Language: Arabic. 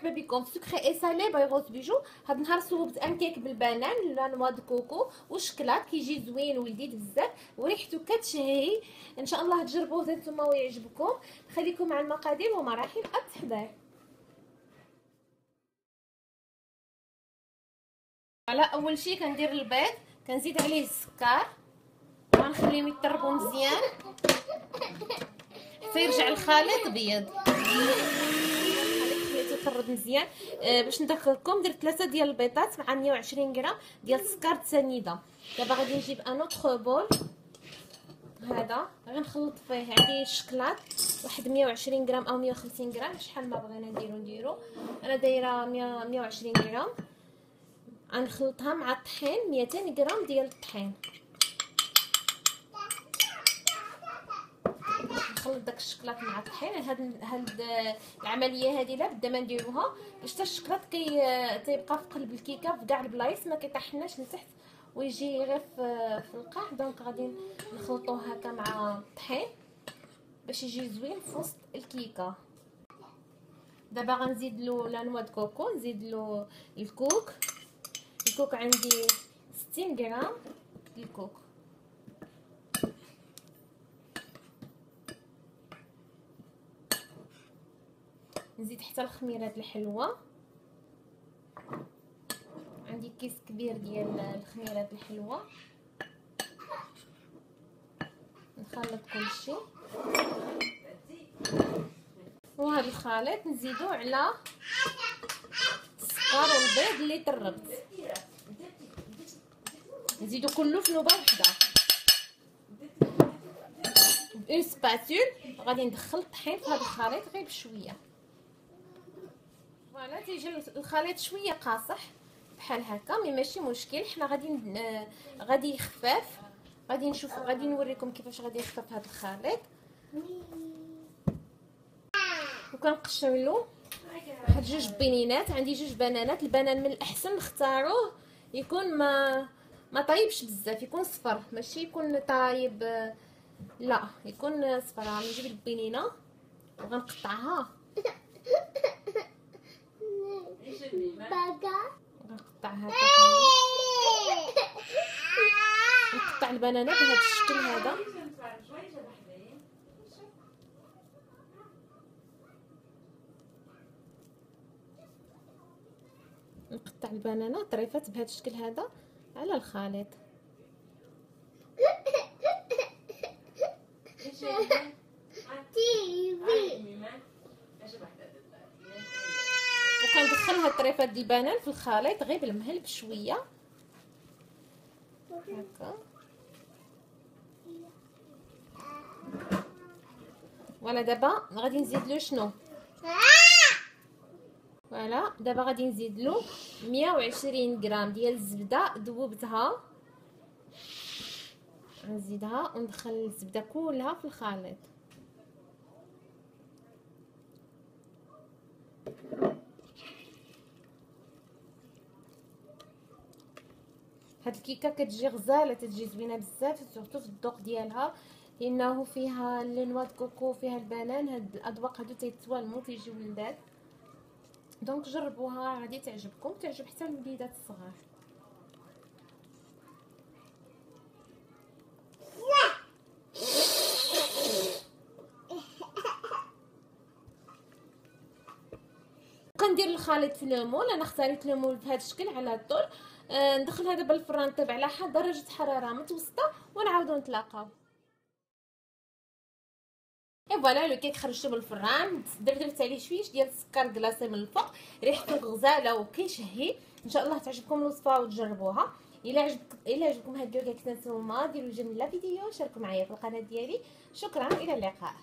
مرحبا بكم في سكري اي سالي باي روز بيجو. هاد النهار صوبت ان كيك بالبنان لا نوا دو كوكو وشكلاط، كيجي زوين ولذيذ بزاف وريحته كتشهي. ان شاء الله تجربوه نتوما ويعجبكم. خليكم مع المقادير ومراحل التحضير. على اول شيء كندير البيض، كنزيد عليه السكر وغنخليهم يطربوا مزيان حتى يرجع الخليط بيض. يطرب مزيان. باش ندخلكم درت 3 ديال البيضات مع 120 غرام ديال السكر سنيده. دابا غادي نجيب ان اوتر بول، هذا غنخلط فيه عندي الشكلاط واحد 120 غرام او 150 غرام شحال ما بغينا نديرو. انا دايره 120 غرام. غنخلطها مع الطحين 200 غرام ديال الطحين. نخلط داك الشكلاط مع الطحين. هاد العمليه هذه لا بدا ما نديروها باش حتى الشكلاط تيبقى في قلب الكيكه في كاع البلايص، ما كيطيحناش لتحت ويجي غير في القاع. دونك غادي نخلطوه هكا مع الطحين باش يجي زوين في وسط الكيكه. دابا غنزيد له لا نوا دو كوكو، نزيد له الكوك عندي 60 غرام الكوك. نزيد حتى الخميرات الحلوه، عندي كيس كبير ديال الخميرات الحلوه. نخلط كلشي وهذا الخليط نزيدو على السكر والبيض اللي طربت، نزيدو كله في نوبه وحده. اون سباتول غادي ندخل الطحين في هذا الخليط غير بشويه. فوالا تيجي الخليط شويه قاصح بحال هكا، مي ماشي مشكل. حنا غادي خفاف. غادي نوريكم كيفاش غادي يخفف هذا الخليط. وكنقشر له واحد 2 بنينات. عندي 2 بنانات. البنان من الاحسن نختاروه يكون ما طايبش بزاف، يكون صفر ماشي يكون طايب، لا يكون صفر. غنجيب البنينه وغنقطعها. غنقطعها هكا. نقطع البنانه بهذا الشكل هذا. نقطع البنانه طريفات بهذا الشكل هذا على الخليط. وكندخل هاد الطريفات ديال البنان في الخليط غير بالمهل بشويه هكا. فوالا دابا غادي نزيد له شنو، فوالا دابا غادي نزيد له 120 غرام ديال الزبده ذوبتها. نزيدها وندخل الزبده كلها في الخليط. هاد الكيكه كتجي غزاله، تجي زوينه بزاف سورتو في الذوق ديالها، لانه فيها النوا دو كوكو فيها البنان. هاد الاذواق هادو تيتوالمو تيجيو لذاذ. دونك جربوها غادي تعجبكم، تعجب حتى الوليدات الصغار. كندير الخليط في لومول. انا اختاريت لومول بهذا الشكل على الطول. ندخلها دابا الفران طيب على درجه حراره متوسطه ونعاودو نتلاقاو. اي فوالا لو كيك خرجته من الفران، درت عليه شويه ديال السكر كلاصي من الفوق، ريحته غزاله وكيشهي. ان شاء الله تعجبكم الوصفه وتجربوها. الا عجبكم هاد الفيديو كنتمنى ديروا جيم للفيديو، شاركوا معايا في القناه ديالي. شكرا، الى اللقاء.